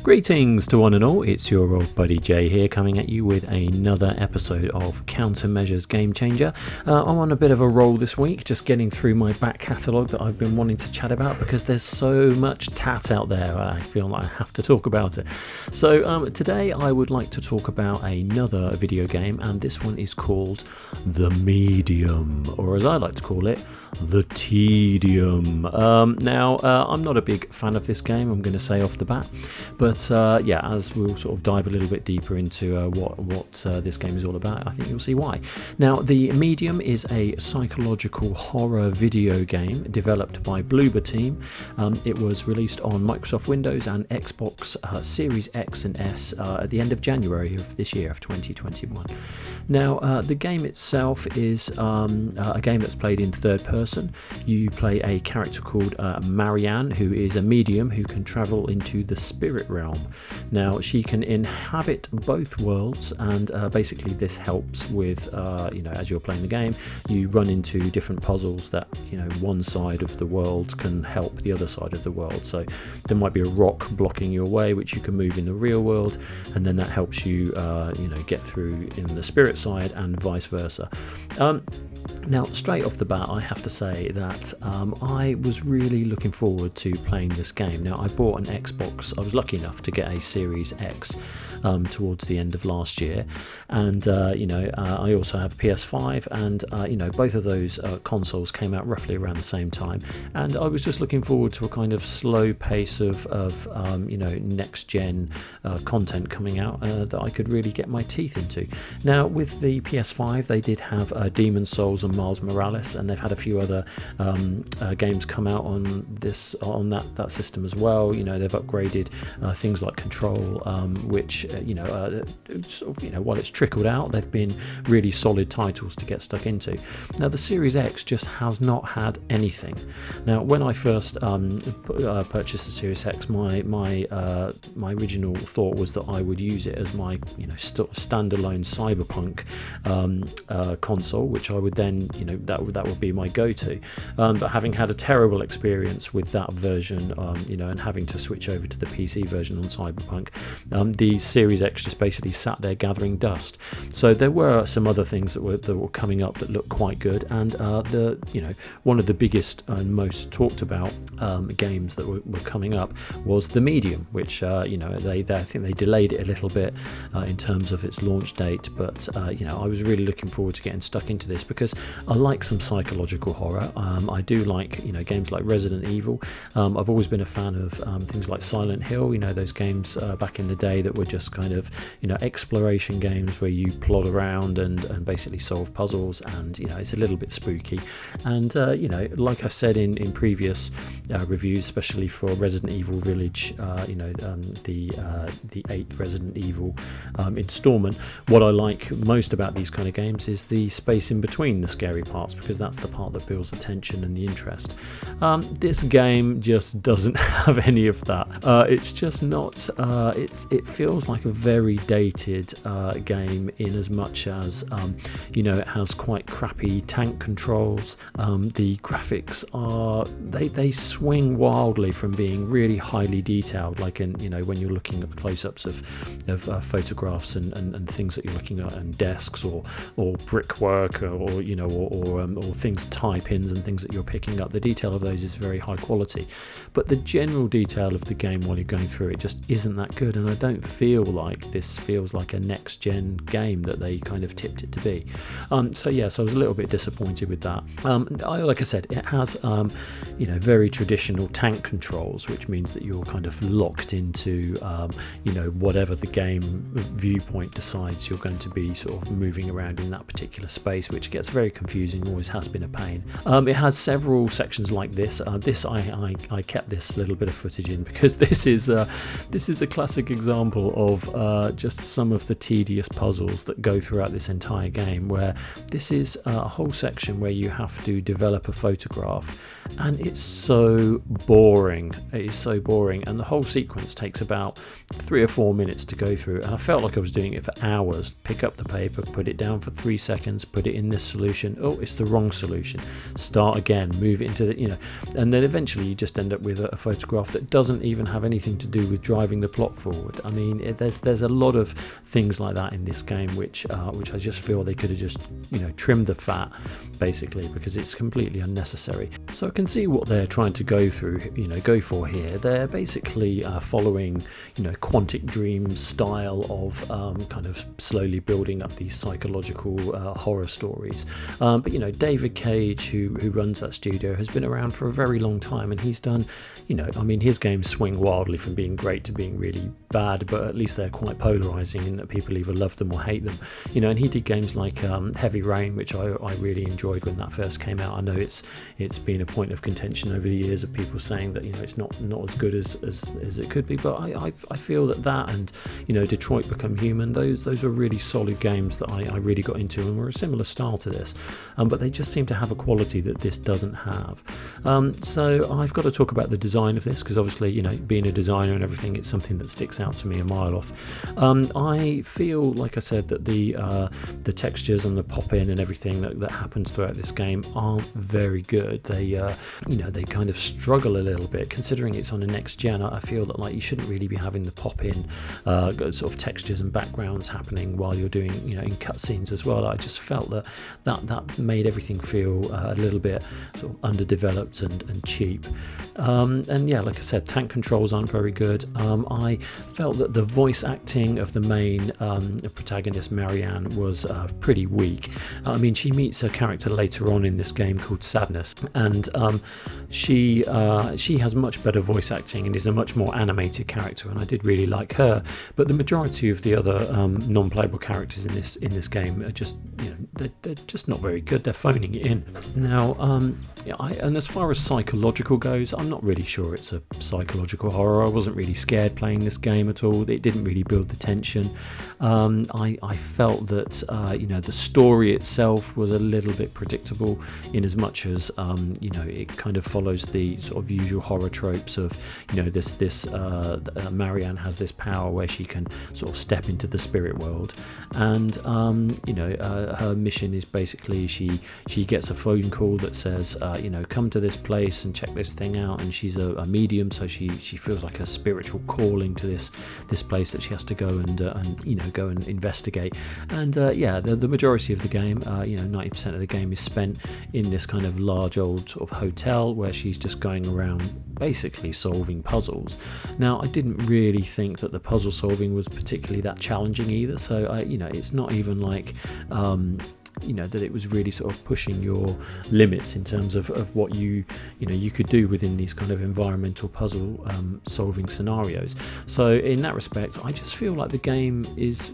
Greetings to one and all, it's your old buddy Jay here coming at you with another episode of Countermeasures Game Changer. I'm on a bit of a roll this week, just getting through my back catalogue that I've been wanting to chat about because there's so much tat out there, I feel like I have to talk about it. So today I would like to talk about another video game, and this one is called The Medium, or as I like to call it, The Tedium. Now I'm not a big fan of this game, I'm going to say off the bat, but as we'll sort of dive a little bit deeper into what this game is all about, I think you'll see why. Now, The Medium is a psychological horror video game developed by Bloober Team. It was released on Microsoft Windows and Xbox Series X and S at the end of January of this year, of 2021. Now, the game itself is a game that's played in third person. You play a character called Marianne, who is a medium who can travel into the spirit realm. Now, she can inhabit both worlds, and basically this helps with, as you're playing the game, you run into different puzzles that, one side of the world can help the other side of the world. So there might be a rock blocking your way, which you can move in the real world, and then that helps you, get through in the spirit side and vice versa. Now, straight off the bat, I have to say that I was really looking forward to playing this game. Now, I bought an Xbox. I was lucky enough to get a Series X towards the end of last year, and I also have a PS5, and both of those consoles came out roughly around the same time, and I was just looking forward to a kind of slow pace of next gen content coming out that I could really get my teeth into. Now, with the PS5, they did have Demon's Souls and Miles Morales, and they've had a few other games come out on that system as well. They've upgraded things like Control, which while it's trickled out, they've been really solid titles to get stuck into. Now, the Series X just has not had anything. Now, when I first purchased the Series X, my original thought was that I would use it as my standalone Cyberpunk console, which I would then that would be my go-to. But having had a terrible experience with that version, and having to switch over to the PC version on Cyberpunk, the Series X just basically sat there gathering dust. So there were some other things that were coming up that looked quite good, and one of the biggest and most talked about games that were coming up was The Medium, which I think they delayed it a little bit in terms of its launch date, but I was really looking forward to getting stuck into this because I like some psychological horror. I do like games like Resident Evil. I've always been a fan of things like Silent Hill, those games back in the day that were just kind of exploration games where you plod around and basically solve puzzles, and it's a little bit spooky, and like I said in previous reviews, especially for Resident Evil Village, the 8th Resident Evil installment, what I like most about these kind of games is the space in between the scary parts, because that's the part that builds the tension and the interest. This game just doesn't have any of that. It's just not it feels like a very dated game, in as much as it has quite crappy tank controls. The graphics are they swing wildly from being really highly detailed, like in when you're looking at the close-ups of photographs and things that you're looking at, and desks or brickwork or things, tie pins and things that you're picking up. The detail of those is very high quality, but the general detail of the game while you're going through it just isn't that good, and I don't feel like this feels like a next gen game that they kind of tipped it to be. So I was a little bit disappointed with that. Like I said, it has very traditional tank controls, which means that you're kind of locked into whatever the game viewpoint decides you're going to be sort of moving around in that particular space, which gets very confusing, always has been a pain. It has several sections like this. I kept this little bit of footage in because this is a classic example of just some of the tedious puzzles that go throughout this entire game, where this is a whole section where you have to develop a photograph, and it's so boring. It is so boring, and the whole sequence takes about 3 or 4 minutes to go through, and I felt like I was doing it for hours. Pick up the paper, put it down for 3 seconds, put it in this solution, solution. Oh, it's the wrong solution. Start again, move it into the, and then eventually you just end up with a photograph that doesn't even have anything to do with driving the plot forward. I mean, there's a lot of things like that in this game, which I just feel they could have just trimmed the fat, basically, because it's completely unnecessary. So I can see what they're trying to go for here. They're basically following Quantic Dream style of kind of slowly building up these psychological horror stories. But David Cage, who runs that studio, has been around for a very long time, and he's done, his games swing wildly from being great to being really bad, but at least they're quite polarizing in that people either love them or hate them. And he did games like Heavy Rain, which I really enjoyed when that first came out. I know it's been a point of contention over the years of people saying that it's not as good as it could be, but I feel that and Detroit Become Human, those are really solid games that I really got into and were a similar style to this, but they just seem to have a quality that this doesn't have. So I've got to talk about the design of this, because obviously being a designer and everything, it's something that sticks out to me a mile off. I feel, like I said, that the textures and the pop in and everything that happens throughout this game aren't very good. They kind of struggle a little bit, considering it's on a next gen. I feel that you shouldn't really be having the pop in sort of textures and backgrounds happening while you're doing in cutscenes as well. I just felt that made everything feel a little bit sort of underdeveloped and cheap. And yeah, like I said, tank controls aren't very good. I felt that the voice acting of the main protagonist, Marianne, was pretty weak. I mean, she meets a character later on in this game called Sadness, and she has much better voice acting and is a much more animated character, and I did really like her. But the majority of the other non-playable characters in this game are just they're just not very good. They're phoning it in. Now, and as far as psychological goes, I'm not really sure it's a psychological horror. I wasn't really scared playing this game at all. It didn't really build the tension. I felt that the story itself was a little bit predictable, in as much as it kind of follows the sort of usual horror tropes of this Marianne has this power where she can sort of step into the spirit world, and her mission is basically she gets a phone call that says come to this place and check this thing out, and she's a medium, so she feels like a spiritual calling to this place that she has to go and go and investigate. And the majority of the game, 90% of the game is spent in this kind of large old sort of hotel where she's just going around basically solving puzzles. Now, I didn't really think that the puzzle solving was particularly that challenging either, so it's not even like that it was really sort of pushing your limits in terms of what you could do within these kind of environmental puzzle solving scenarios. So in that respect, I just feel like the game is,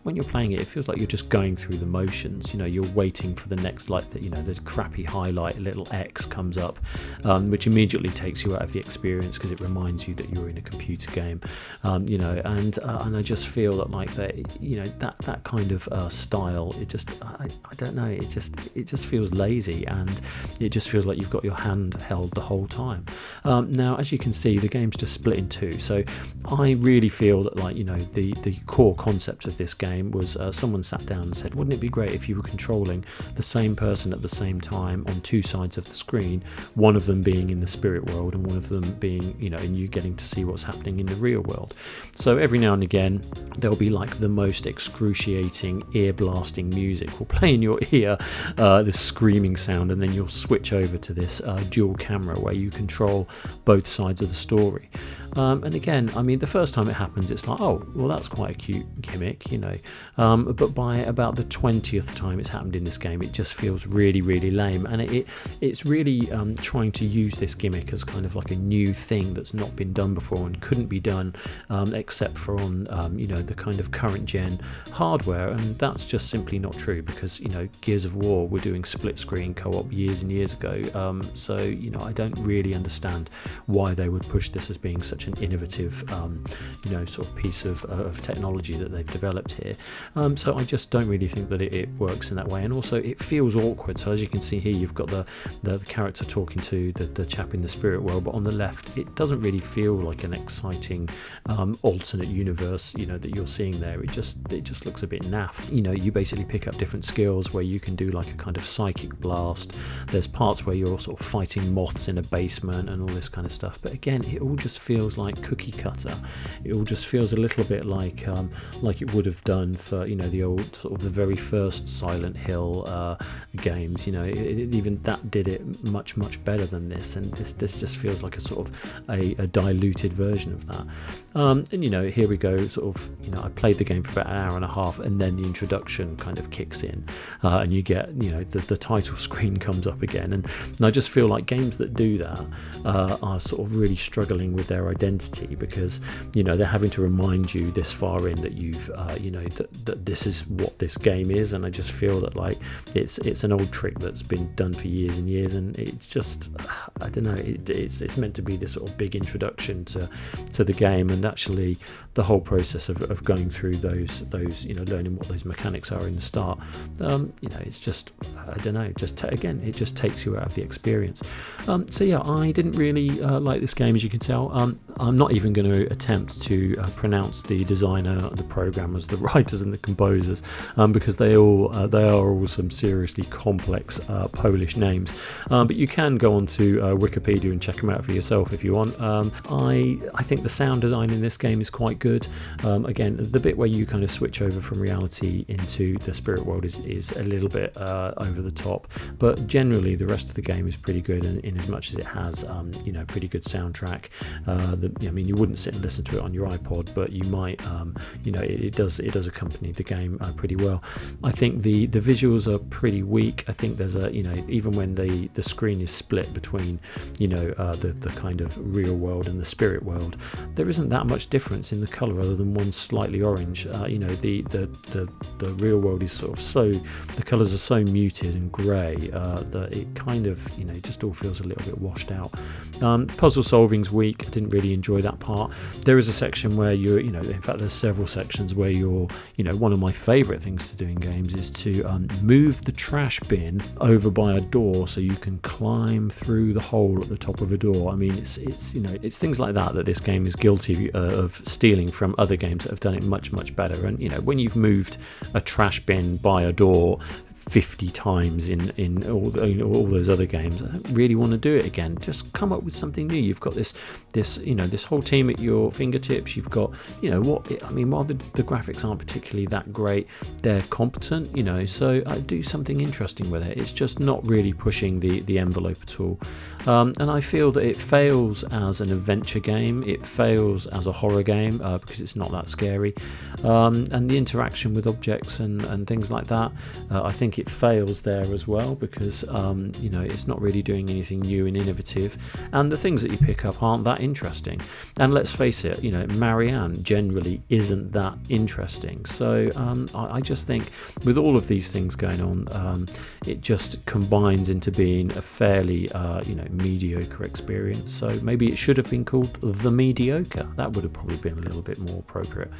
when you're playing it, it feels like you're just going through the motions. You're waiting for the next, the crappy highlight little X comes up, which immediately takes you out of the experience because it reminds you that you're in a computer game. And I just feel that that kind of style, it just I don't know, it just feels lazy, and it just feels like you've got your hand held the whole time. Now, as you can see, the game's just split in two, so I really feel that the core concept of this game was someone sat down and said, wouldn't it be great if you were controlling the same person at the same time on two sides of the screen, one of them being in the spirit world and one of them being and you getting to see what's happening in the real world. So every now and again there'll be the most excruciating ear blasting music will play in your ear, this screaming sound, and then you'll switch over to this dual camera where you control both sides of the story. And again, I mean, the first time it happens, it's like, oh, well, that's quite a cute gimmick, but by about the 20th time it's happened in this game, it just feels really, really lame, and it's really trying to use this gimmick as kind of like a new thing that's not been done before and couldn't be done except for on the kind of current gen hardware, and that's just simply not true, because Gears of War were doing split screen co-op years and years ago, so I don't really understand why they would push this as being such an innovative sort of piece of technology that they've developed here. So I just don't really think that it works in that way, and also it feels awkward. So as you can see here, you've got the character talking to the chap in the spirit world, but on the left it doesn't really feel like an exciting alternate universe that you're seeing there. It just looks a bit naff. You basically pick up different different skills where you can do like a kind of psychic blast. There's parts where you're sort of fighting moths in a basement and all this kind of stuff. But again, it all just feels like cookie cutter. It all just feels a little bit like it would have done for, you know, the old sort of the very first Silent Hill games. You know, even that did it much better than this, and this just feels like a sort of a diluted version of that. And you know, here we go, sort of, you know, I played the game for about an hour and a half, and then the introduction kind of kicks in, and you get, you know, the title screen comes up again, and I just feel like games that do that are sort of really struggling with their identity, because, you know, they're having to remind you this far in that you've you know, that this is what this game is. And I just feel that like it's an old trick that's been done for years and years, and it's just, I don't know, it's meant to be this sort of big introduction to the game, and actually the whole process of going through those you know, learning what those mechanics are in the start, you know, it's just, I don't know, just again, it just takes you out of the experience. So yeah, I didn't really like this game, as you can tell. I'm not even going to attempt to pronounce the designer, the programmers, the writers and the composers, because they are all some seriously complex Polish names, but you can go onto Wikipedia and check them out for yourself if you want. I think the sound design in this game is quite good. Again, the bit where you kind of switch over from reality into the spirit world is a little bit over the top, but generally the rest of the game is pretty good, and in as much as it has you know, pretty good soundtrack. I mean, you wouldn't sit and listen to it on your iPod, but you might, you know, it does accompany the game pretty well. I think the visuals are pretty weak. I think there's a, you know, even when the screen is split between, you know, the kind of real world and the spirit world, there isn't that much difference in the color other than one slightly orange. You know, the real world is sort of so, the colors are so muted and grey that it kind of, you know, just all feels a little bit washed out. Puzzle solving's weak. I didn't really enjoy that part. There is a section where you're, you know, in fact there's several sections where you're, you know, one of my favourite things to do in games is to move the trash bin over by a door so you can climb through the hole at the top of a door. I mean, it's you know, it's things like that this game is guilty of stealing from other games that have done it much better. And you know, when you've moved a trash bin by a door 50 times in all those other games, I don't really want to do it again. Just come up with something new. You've got this you know, this whole team at your fingertips. You've got, you know, what I mean, while the graphics aren't particularly that great, they're competent, you know, so I do something interesting with it. It's just not really pushing the envelope at all, and I feel that it fails as an adventure game. It fails as a horror game because it's not that scary, and the interaction with objects and things like that, I think it fails there as well, because you know, it's not really doing anything new and innovative, and the things that you pick up aren't that interesting. And let's face it, you know, Marianne generally isn't that interesting. So I just think with all of these things going on, it just combines into being a fairly you know, mediocre experience. So maybe it should have been called The Mediocre. That would have probably been a little bit more appropriate.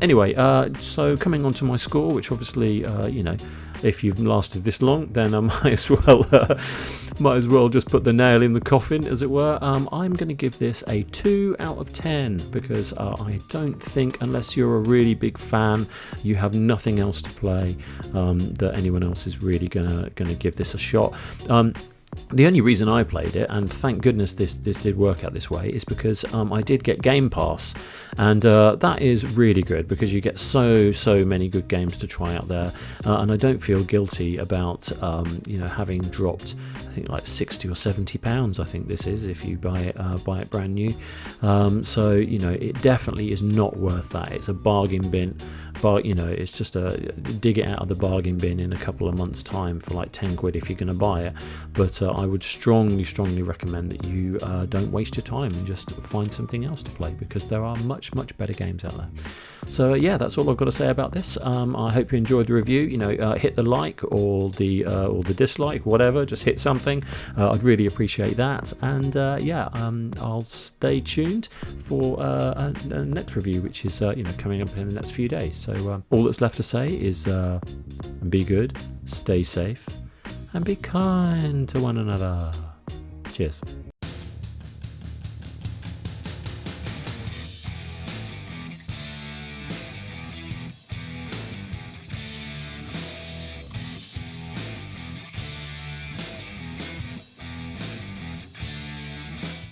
Anyway, so coming on to my score, which obviously you know, if you've lasted this long, then I might as well just put the nail in the coffin, as it were. I'm going to give this a 2 out of 10 because I don't think, unless you're a really big fan, you have nothing else to play, that anyone else is really gonna give this a shot. The only reason I played it, and thank goodness this did work out this way, is because I did get Game Pass, and that is really good because you get so many good games to try out there, and I don't feel guilty about you know, having dropped, I think, like £60 or £70. I think this is, if you buy it brand new. So you know, it definitely is not worth that. It's a bargain bin, but you know, it's just dig it out of the bargain bin in a couple of months' time for like 10 quid if you're going to buy it. But I would strongly recommend that you don't waste your time and just find something else to play, because there are much better games out there. So yeah, that's all I've got to say about this. I hope you enjoyed the review. You know, hit the like or the dislike, whatever. Just hit something. I'd really appreciate that. And yeah, I'll stay tuned for a next review, which is you know, coming up in the next few days. So all that's left to say is be good, stay safe, and be kind to one another. Cheers.